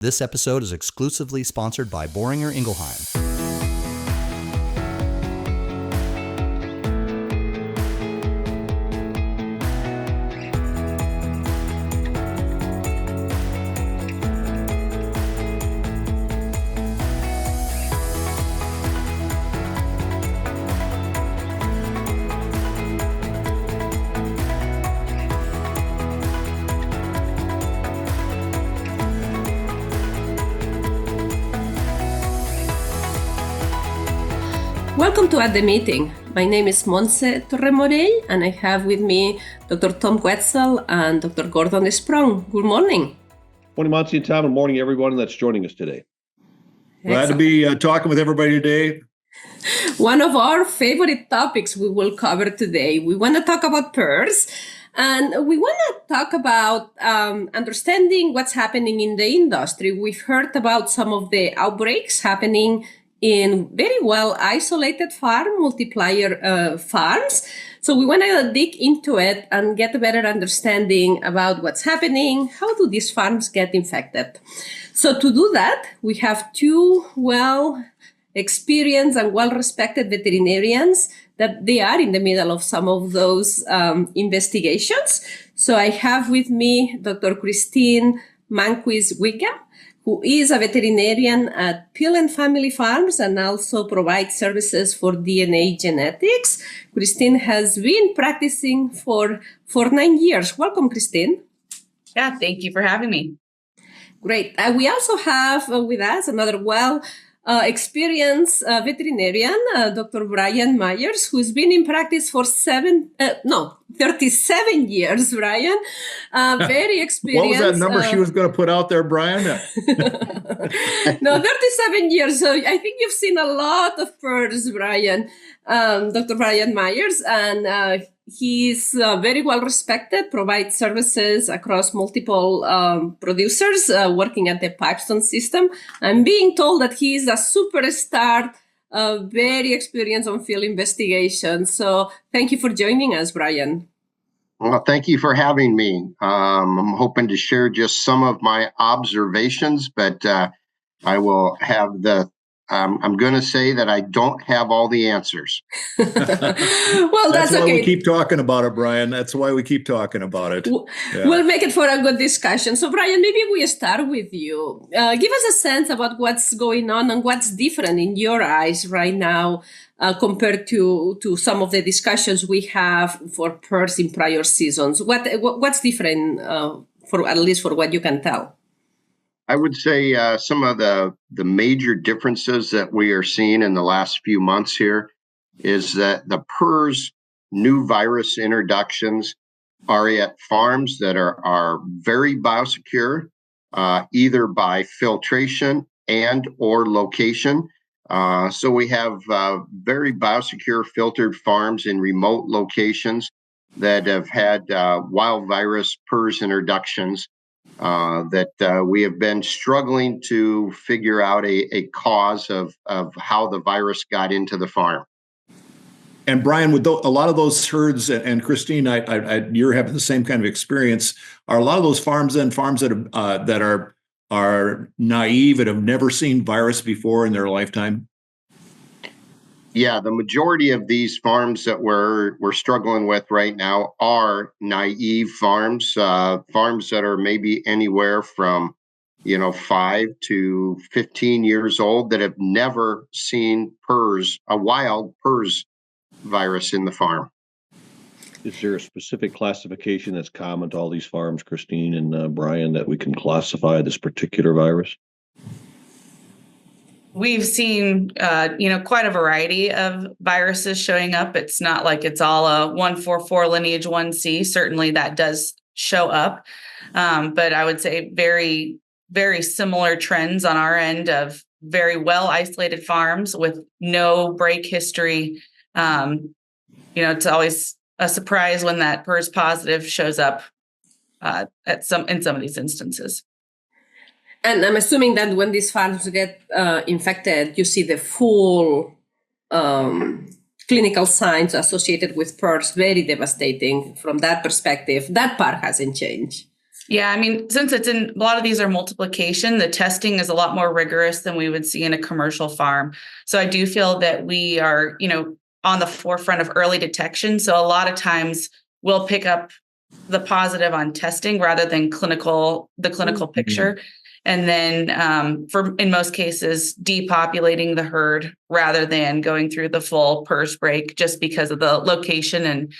This episode is exclusively sponsored by Boehringer Ingelheim. Welcome to At the Meeting. My name is Montse Torremorell, and I have with me Dr. Tom Wetzel and Dr. Gordon Sprung. Good morning. Morning, Montse and Tom, and morning, everyone that's joining us today. Glad to be talking with everybody today. One of our favorite topics we will cover today. We want to talk about PRRS, and we want to talk about understanding what's happening in the industry. We've heard about some of the outbreaks happening in very well isolated multiplier farms. So we want to dig into it and get a better understanding about what's happening. How do these farms get infected? So to do that, we have two well-experienced and well-respected veterinarians that they are in the middle of some of those investigations. So I have with me Dr. Christine Mainquist-Whigham, who is a veterinarian at Pillen family farms and also provides services for DNA genetics. Christine has been practicing for 9 years. Welcome, Christine. Yeah, thank you for having me. Great. We also have with us another experienced veterinarian, Dr. Bryan Myers, who's been in practice for 37 years, Bryan. Very experienced. What was that number she was going to put out there, Bryan? No, 37 years. So I think you've seen a lot of PRRS, Bryan. Dr. Bryan Myers, and he's very well respected, provides services across multiple producers working at the Pipestone system. I'm being told that he is a superstar, very experienced on field investigations. So thank you for joining us, Bryan. Well, thank you for having me. I'm hoping to share just some of my observations, but I will have I'm going to say that I don't have all the answers. Well, that's why okay. we keep talking about it, Bryan. That's why we keep talking about it. Yeah. We'll make it for a good discussion. So, Bryan, maybe we start with you. Give us a sense about what's going on and what's different in your eyes right now compared to some of the discussions we have for PRRS in prior seasons. What's different, for at least for what you can tell? I would say some of the major differences that we are seeing in the last few months here is that the PRRS new virus introductions are at farms that are very biosecure, either by filtration and or location. So we have very biosecure filtered farms in remote locations that have had wild virus PRRS introductions. That we have been struggling to figure out a cause of how the virus got into the farm. And Bryan, with a lot of those herds, and Christine, you're having the same kind of experience. Are a lot of those farms that are naive and have never seen virus before in their lifetime? Yeah, the majority of these farms that we're struggling with right now are naive farms, farms that are maybe anywhere from 5 to 15 years old that have never seen PRRS, a wild PRRS virus in the farm. Is there a specific classification that's common to all these farms, Christine and Bryan, that we can classify this particular virus? We've seen, quite a variety of viruses showing up. It's not like it's all a 144 lineage 1C. Certainly that does show up. But I would say very, very similar trends on our end of very well isolated farms with no break history. It's always a surprise when that PRRS positive shows up in some of these instances. And I'm assuming that when these farms get infected, you see the full clinical signs associated with PRRS, very devastating from that perspective. That part hasn't changed. Yeah, I mean, since it's in a lot of these are multiplication, the testing is a lot more rigorous than we would see in a commercial farm. So I do feel that we are, on the forefront of early detection. So a lot of times we'll pick up the positive on testing rather than clinical picture. And then in most cases, depopulating the herd rather than going through the full PRRS break just because of the location and,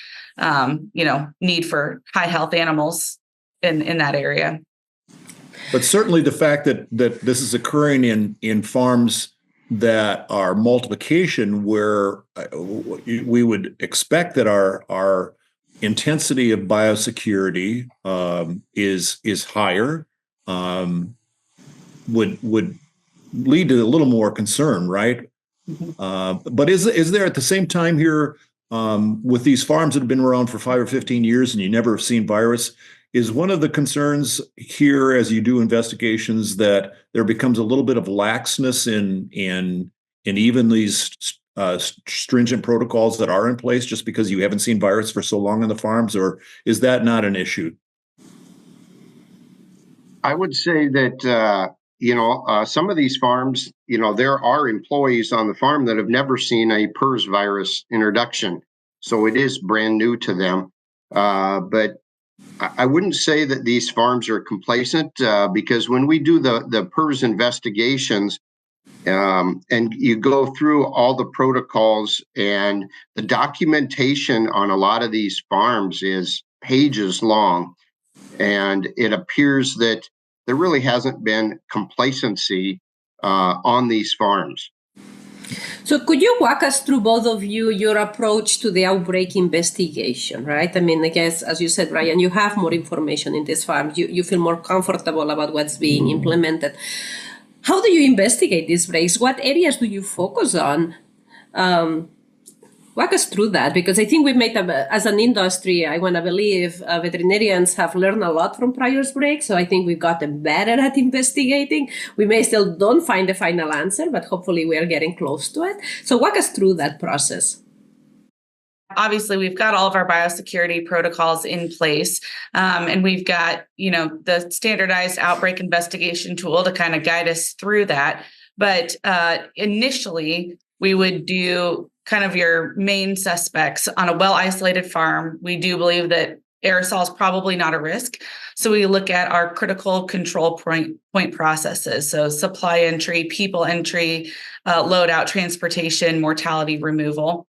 need for high health animals in that area. But certainly the fact that this is occurring in farms that are multiplication, where we would expect that our intensity of biosecurity is higher, would lead to a little more concern, right? But is there at the same time here, with these farms that have been around for 5 or 15 years and you never have seen virus, is one of the concerns here as you do investigations that there becomes a little bit of laxness in even these stringent protocols that are in place just because you haven't seen virus for so long on the farms, or is that not an issue? I would say that, some of these farms, there are employees on the farm that have never seen a PRRS virus introduction. So it is brand new to them. But I wouldn't say that these farms are complacent because when we do the PRRS investigations and you go through all the protocols, and the documentation on a lot of these farms is pages long, and it appears that there really hasn't been complacency on these farms. So could you walk us through, both of you, your approach to the outbreak investigation, right? I mean, I guess, as you said, Bryan, you have more information in this farm. You feel more comfortable about what's being implemented. How do you investigate these breaks? What areas do you focus on? Walk us through that, because I think we've made, as an industry, I want to believe veterinarians have learned a lot from prior breaks. So I think we've gotten better at investigating. We may still don't find the final answer, but hopefully we are getting close to it. So walk us through that process. Obviously, we've got all of our biosecurity protocols in place, and we've got, the standardized outbreak investigation tool to kind of guide us through that. But initially, we would do kind of your main suspects on a well-isolated farm. We do believe that aerosol is probably not a risk. So we look at our critical control point processes. So supply entry, people entry, load out, transportation, mortality removal.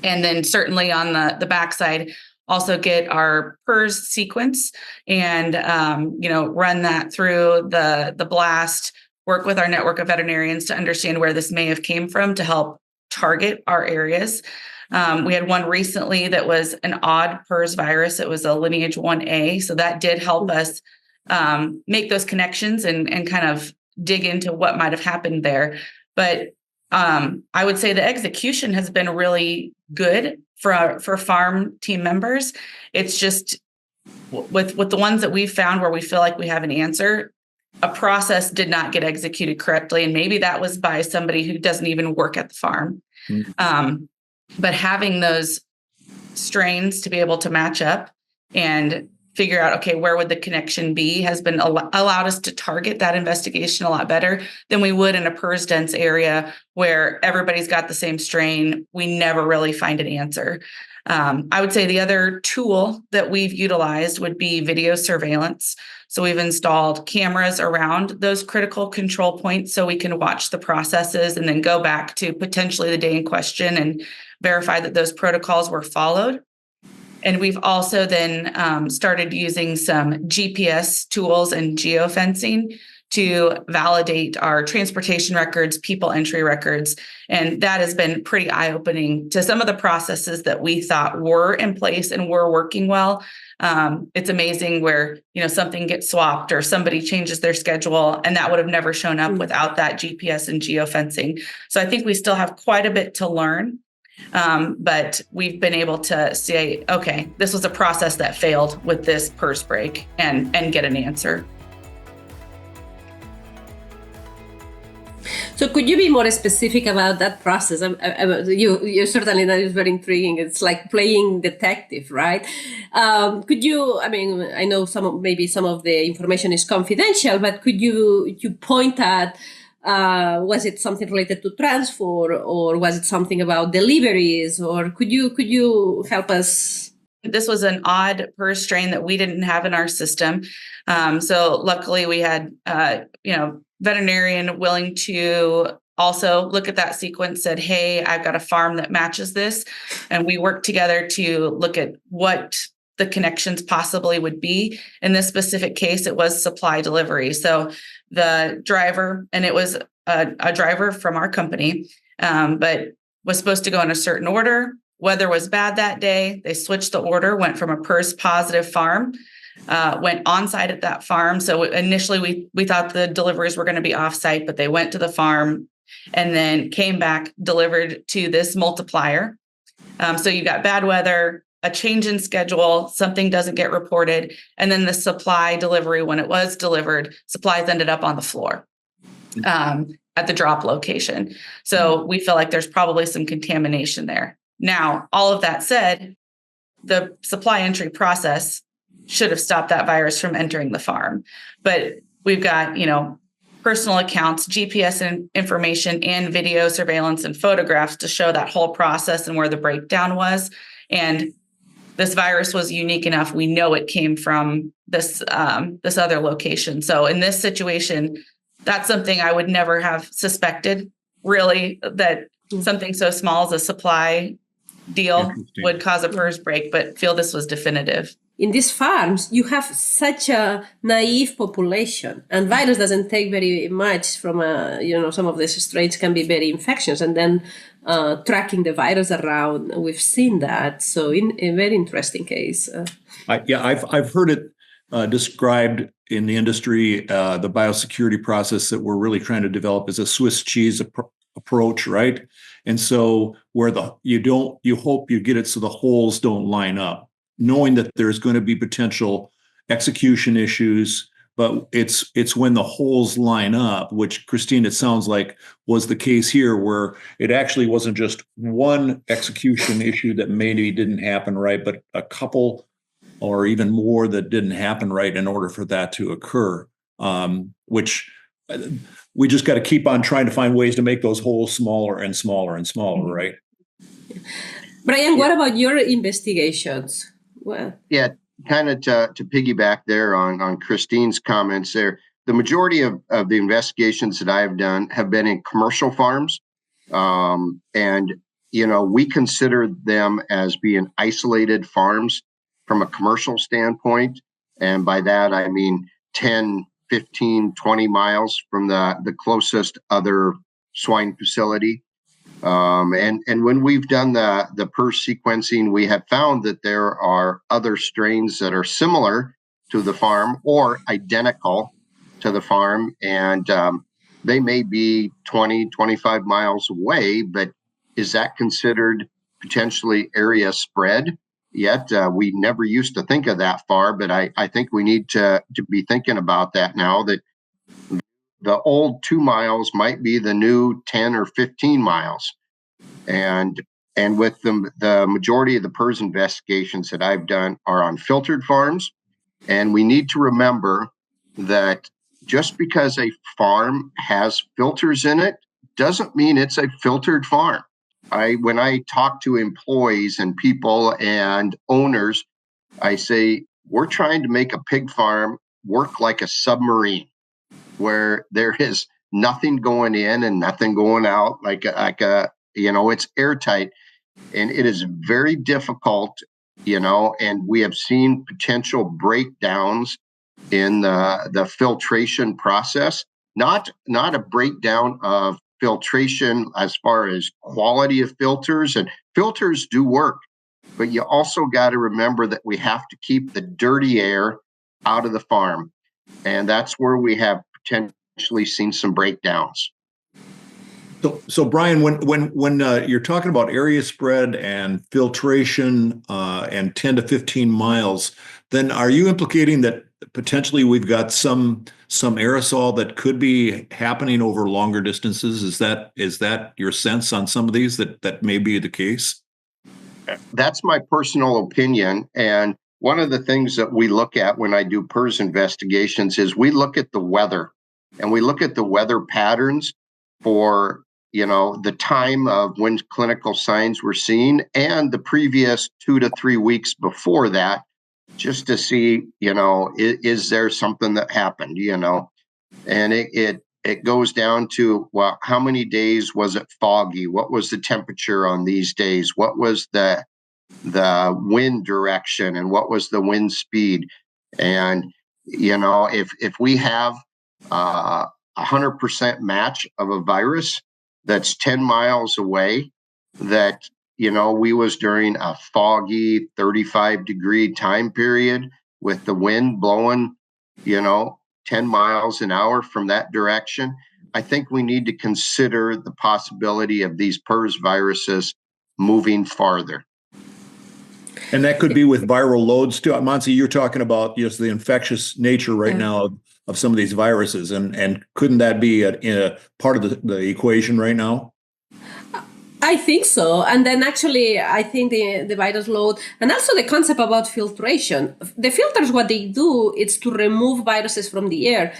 And then certainly on the backside, also get our PRRS sequence and, run that through the blast, work with our network of veterinarians to understand where this may have came from to help target our areas. We had one recently that was an odd PRRS virus. It was a lineage 1A. So that did help us make those connections and kind of dig into what might have happened there. But I would say the execution has been really good for farm team members. It's just with the ones that we've found where we feel like we have an answer, a process did not get executed correctly. And maybe that was by somebody who doesn't even work at the farm. Mm-hmm. But having those strains to be able to match up and figure out, okay, where would the connection be, has been allowed us to target that investigation a lot better than we would in a PRRS dense area where everybody's got the same strain. We never really find an answer. I would say the other tool that we've utilized would be video surveillance. So we've installed cameras around those critical control points so we can watch the processes and then go back to potentially the day in question and verify that those protocols were followed. And we've also then started using some GPS tools and geofencing to validate our transportation records, people entry records. And that has been pretty eye-opening to some of the processes that we thought were in place and were working well. It's amazing where, something gets swapped or somebody changes their schedule, and that would have never shown up without that GPS and geofencing. So I think we still have quite a bit to learn. But we've been able to say, okay, this was a process that failed with this PRRS break and get an answer. So could you be more specific about that process? You certainly, that is very intriguing. It's like playing detective, right? Could you, I know maybe some of the information is confidential, but could you point at, was it something related to transfer, or was it something about deliveries, or could you help us? This was an odd PRRS strain that we didn't have in our system. So luckily we had, veterinarian willing to also look at that sequence, said, hey, I've got a farm that matches this. And we worked together to look at what the connections possibly would be. In this specific case, it was supply delivery. So the driver, and it was a driver from our company, but was supposed to go in a certain order. Weather was bad that day. They switched the order, went from a PRRS positive farm, went on site at that farm. So initially we thought the deliveries were going to be off site, but they went to the farm and then came back, delivered to this multiplier. So you got bad weather, a change in schedule, something doesn't get reported. And then the supply delivery, when it was delivered, supplies ended up on the floor at the drop location. So we feel like there's probably some contamination there. Now, all of that said, the supply entry process should have stopped that virus from entering the farm. But we've got, personal accounts, GPS information, and video surveillance and photographs to show that whole process and where the breakdown was. And this virus was unique enough. We know it came from this other location. So in this situation, that's something I would never have suspected, really, that something so small as a supply deal would cause a PRRS break, but feel this was definitive. In these farms, you have such a naive population, and virus doesn't take very much from some of these strains can be very infectious, and then tracking the virus around, we've seen that. So in a very interesting case. I've heard it described in the industry, the biosecurity process that we're really trying to develop is a Swiss cheese approach, right? And so where you hope you get it so the holes don't line up, knowing that there's going to be potential execution issues, but it's when the holes line up, which, Christine, it sounds like was the case here, where it actually wasn't just one execution issue that maybe didn't happen right, but a couple or even more that didn't happen right in order for that to occur, which we just got to keep on trying to find ways to make those holes smaller and smaller and smaller, right? Brian, what about your investigations? Well, yeah, kind of to piggyback there on Christine's comments there, the majority of the investigations that I have done have been in commercial farms. And, we consider them as being isolated farms from a commercial standpoint. And by that, I mean 10, 15, 20 miles from the closest other swine facility. And when we've done the PRRS sequencing, we have found that there are other strains that are similar to the farm or identical to the farm. And they may be 20, 25 miles away, but is that considered potentially area spread? Yet we never used to think of that far, but I think we need to be thinking about that now, that the old 2 miles might be the new 10 or 15 miles. And with the majority of the PRRS investigations that I've done are on filtered farms. And we need to remember that just because a farm has filters in it doesn't mean it's a filtered farm. When I talk to employees and people and owners, I say, we're trying to make a pig farm work like a submarine, where there is nothing going in and nothing going out, like it's airtight. And it is very difficult, and we have seen potential breakdowns in the filtration process, not a breakdown of filtration as far as quality of filters, and filters do work, but you also got to remember that we have to keep the dirty air out of the farm. And that's where we have potentially seen some breakdowns. So Brian, when you're talking about area spread and filtration and 10 to 15 miles, then are you implicating that potentially we've got some aerosol that could be happening over longer distances. Is that your sense on some of these that may be the case? That's my personal opinion. And one of the things that we look at when I do PRRS investigations is we look at the weather, and we look at the weather patterns for, the time of when clinical signs were seen and the previous 2 to 3 weeks before that, just to see, is there something that happened, and it goes down to, well, how many days was it foggy? What was the temperature on these days? What was the wind direction, and what was the wind speed? And if we have 100% match of a virus that's 10 miles away, that we was during a foggy 35-degree time period with the wind blowing 10 miles an hour from that direction, I think we need to consider the possibility of these PRRS viruses moving farther. And that could be with viral loads too. Monse, you're talking about just the infectious nature right now of some of these viruses, and couldn't that be a part of the equation right now? I think so. And then actually, I think the virus load, and also the concept about filtration. The filters, what they do is to remove viruses from the air,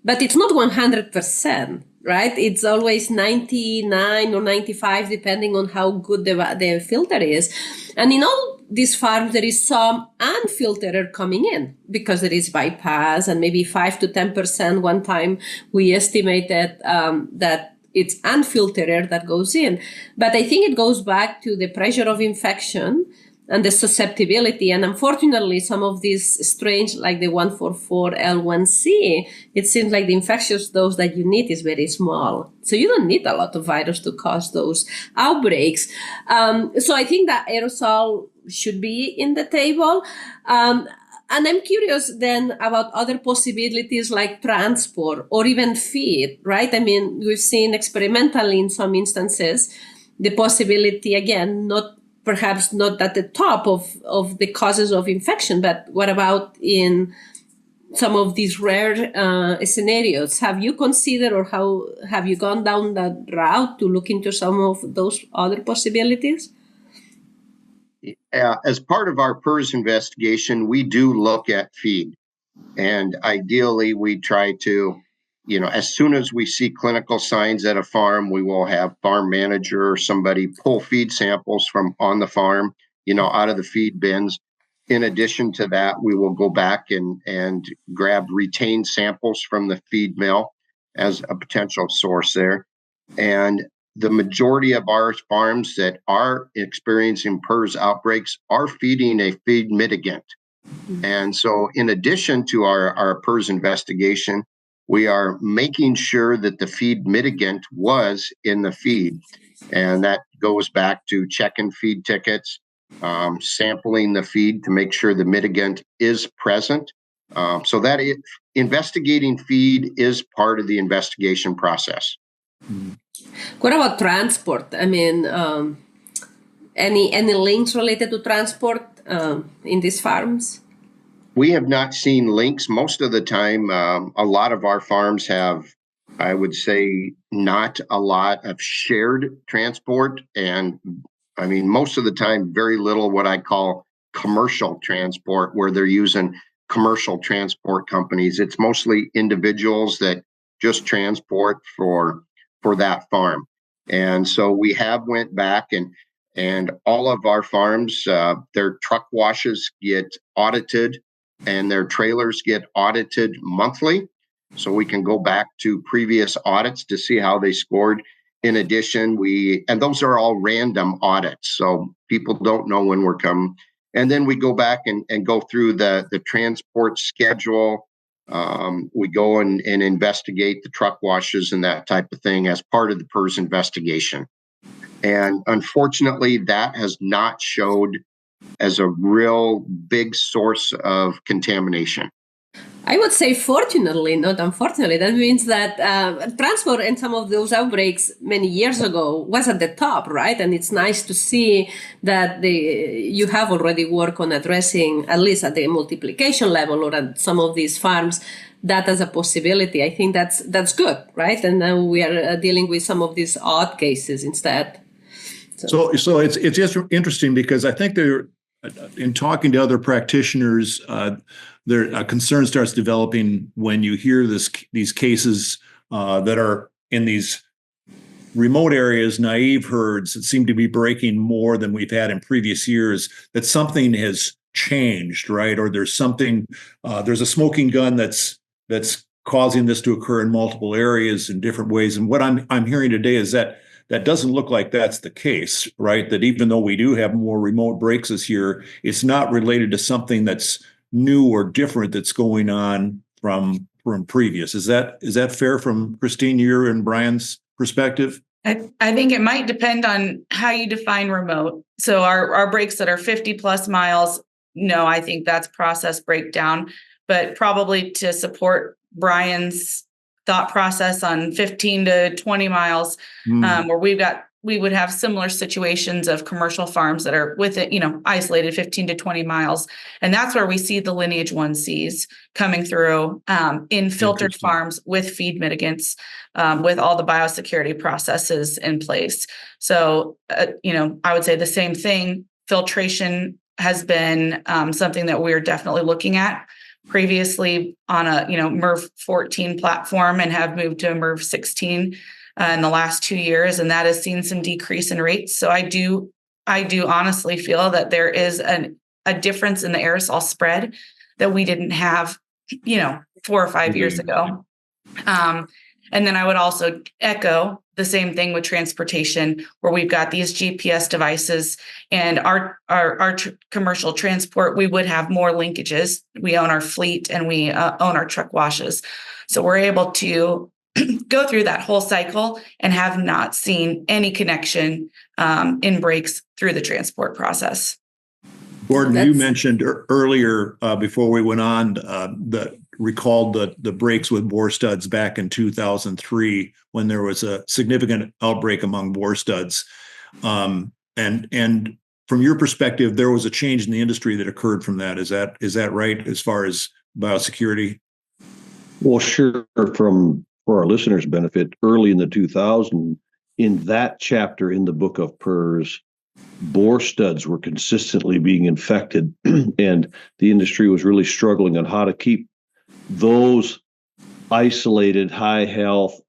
but it's not 100%, right? It's always 99 or 95, depending on how good the filter is. And in all these farms, there is some unfiltered air coming in because there is bypass, and maybe 5 to 10%. One time we estimated that it's unfiltered air that goes in. But I think it goes back to the pressure of infection and the susceptibility. And unfortunately, some of these strains, like the 144L1C, it seems like the infectious dose that you need is very small. So you don't need a lot of virus to cause those outbreaks. So I think that aerosol should be in the table. And I'm curious then about other possibilities like transport or even feed, right? I mean, we've seen experimentally in some instances the possibility, again, perhaps not at the top of the causes of infection, but what about in some of these rare scenarios? Have you considered, or how have you gone down that route to look into some of those other possibilities? As part of our PRRS investigation, we do look at feed. And ideally, we try to, as soon as we see clinical signs at a farm, we will have farm manager or somebody pull feed samples from on the farm, out of the feed bins. In addition to that, we will go back and grab retained samples from the feed mill as a potential source there. And the majority of our farms that are experiencing PRRS outbreaks are feeding a feed mitigant. And so in addition to our PRRS investigation, we are making sure that the feed mitigant was in the feed. And that goes back to checking feed tickets, sampling the feed to make sure the mitigant is present. So that investigating feed is part of the investigation process. What about transport? I mean, any links related to transport in these farms? We have not seen links. Most of the time, a lot of our farms have, I would say, not a lot of shared transport. And I mean, most of the time, very little what I call commercial transport, where they're using commercial transport companies. It's mostly individuals that just transport for that farm. And so we have went back and all of our farms, their truck washes get audited and their trailers get audited monthly. So we can go back to previous audits to see how they scored. In addition, and those are all random audits, so people don't know when we're coming. And then we go back and go through the transport schedule. We go and investigate the truck washes and that type of thing as part of the PRRS investigation. And unfortunately, that has not showed as a real big source of contamination. I would say fortunately, not unfortunately. That means that transport and some of those outbreaks many years ago was at the top, right? And it's nice to see that you have already worked on addressing, at least at the multiplication level or at some of these farms, that as a possibility. I think that's good, right? And now we are dealing with some of these odd cases instead. So it's just interesting because I think in talking to other practitioners, a concern starts developing when you hear these cases that are in these remote areas, naive herds that seem to be breaking more than we've had in previous years, that something has changed, right? Or there's a smoking gun that's causing this to occur in multiple areas in different ways. And what I'm hearing today is that doesn't look like that's the case, right? That even though we do have more remote breaks this year, it's not related to something that's new or different that's going on from previous. Is that fair from Christine, your and Brian's perspective? I think it might depend on how you define remote. So our breaks that are 50 plus miles, no, I think that's process breakdown, but probably to support Brian's thought process on 15 to 20 miles, where we would have similar situations of commercial farms that are with it, isolated 15 to 20 miles. And that's where we see the lineage 1Cs coming through in filtered farms with feed mitigants, with all the biosecurity processes in place. So, I would say the same thing. Filtration has been something that we're definitely looking at. Previously on a MERV 14 platform and have moved to a MERV 16 in the last 2 years, and that has seen some decrease in rates. So I do honestly feel that there is a difference in the aerosol spread that we didn't have 4 or 5 years ago. And then I would also echo the same thing with transportation, where we've got these GPS devices and our commercial transport, we would have more linkages. We own our fleet and we own our truck washes. So we're able to go through that whole cycle and have not seen any connection in breaks through the transport process. Gordon, you mentioned earlier before we went on recalled the breaks with boar studs back in 2003 when there was a significant outbreak among boar studs. And from your perspective, there was a change in the industry that occurred from that. Is that right as far as biosecurity? Well, sure. For our listeners' benefit, early in the 2000s, in that chapter in the book of PRRS, boar studs were consistently being infected, and the industry was really struggling on how to keep those isolated high health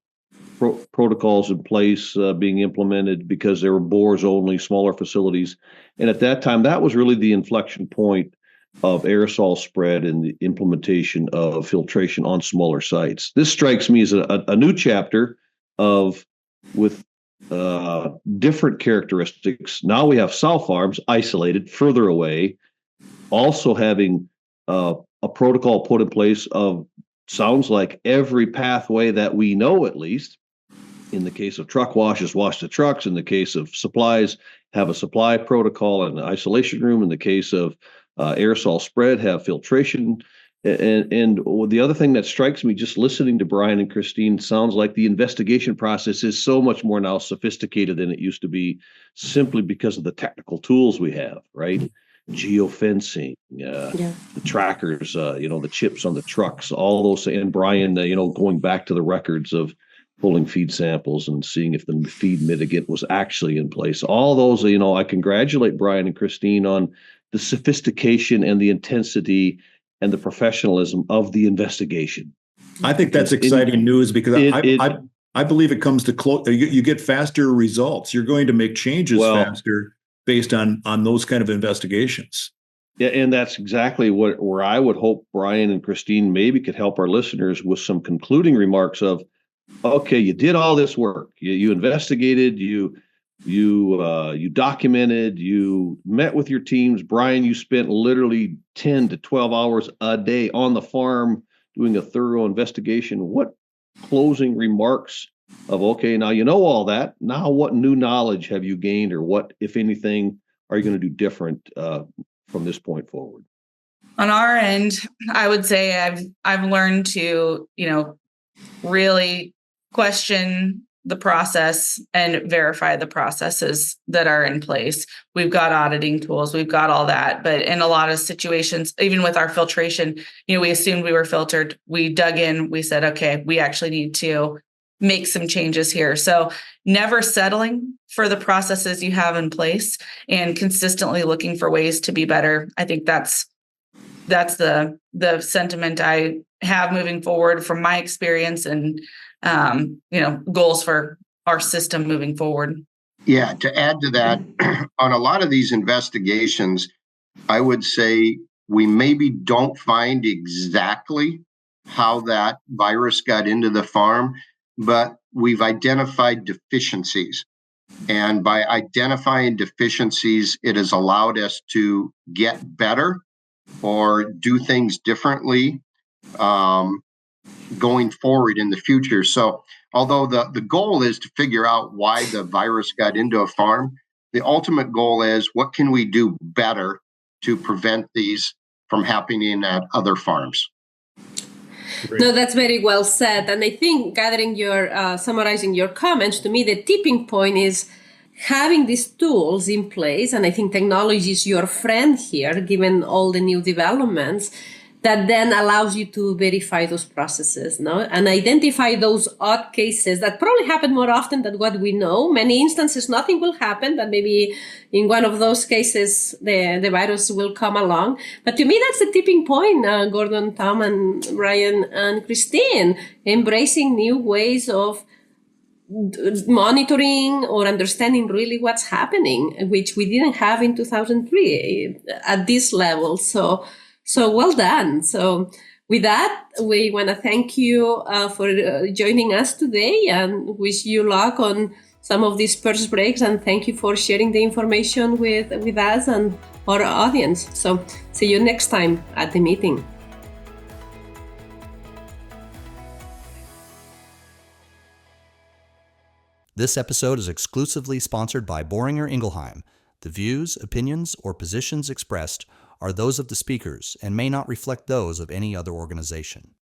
protocols in place being implemented, because there were boars only, smaller facilities. And at that time, that was really the inflection point of aerosol spread and the implementation of filtration on smaller sites. This strikes me as a new chapter with different characteristics. Now we have sow farms isolated further away, also having a protocol put in place of, sounds like, every pathway that we know, at least. In the case of truck washes, wash the trucks. In the case of supplies, have a supply protocol and an isolation room. In the case of aerosol spread, have filtration. And the other thing that strikes me just listening to Bryan and Christine, sounds like the investigation process is so much more now sophisticated than it used to be, simply because of the technical tools we have, right? Geofencing, the trackers, the chips on the trucks, all those. And Bryan, going back to the records of pulling feed samples and seeing if the feed mitigant was actually in place. All those, I congratulate Bryan and Christine on the sophistication and the intensity and the professionalism of the investigation. I think that's exciting news, because I believe it comes to you get faster results. You're going to make changes faster based on those kind of investigations. Yeah, and that's exactly where I would hope Bryan and Christine maybe could help our listeners with some concluding remarks of, okay, you did all this work, you investigated, you documented, you met with your teams. Bryan, you spent literally 10 to 12 hours a day on the farm doing a thorough investigation. What closing remarks of, okay, now you know all that, now what new knowledge have you gained, or what, if anything, are you going to do different from this point forward? On our end, I would say I've learned to, really question the process and verify the processes that are in place. We've got auditing tools, we've got all that, but in a lot of situations, even with our filtration, we assumed we were filtered. We dug in, we said, okay, we actually need to make some changes here. So never settling for the processes you have in place and consistently looking for ways to be better. I think that's the sentiment I have moving forward from my experience and goals for our system moving forward. Yeah, to add to that, on a lot of these investigations, I would say we maybe don't find exactly how that virus got into the farm, but we've identified deficiencies. And by identifying deficiencies, it has allowed us to get better or do things differently going forward in the future. So although the goal is to figure out why the virus got into a farm, the ultimate goal is what can we do better to prevent these from happening at other farms? No, that's very well said. And I think summarizing your comments, to me, the tipping point is having these tools in place. And I think technology is your friend here, given all the new developments, that then allows you to verify those processes, and identify those odd cases that probably happen more often than what we know. Many instances, nothing will happen, but maybe in one of those cases, the virus will come along. But to me, that's the tipping point, Gordon, Tom, and Bryan, and Christine, embracing new ways of monitoring or understanding really what's happening, which we didn't have in 2003 at this level. So well done. So with that, we want to thank you for joining us today and wish you luck on some of these PRRS breaks. And thank you for sharing the information with us and our audience. So see you next time at the meeting. This episode is exclusively sponsored by Boehringer Ingelheim. The views, opinions, or positions expressed are those of the speakers and may not reflect those of any other organization.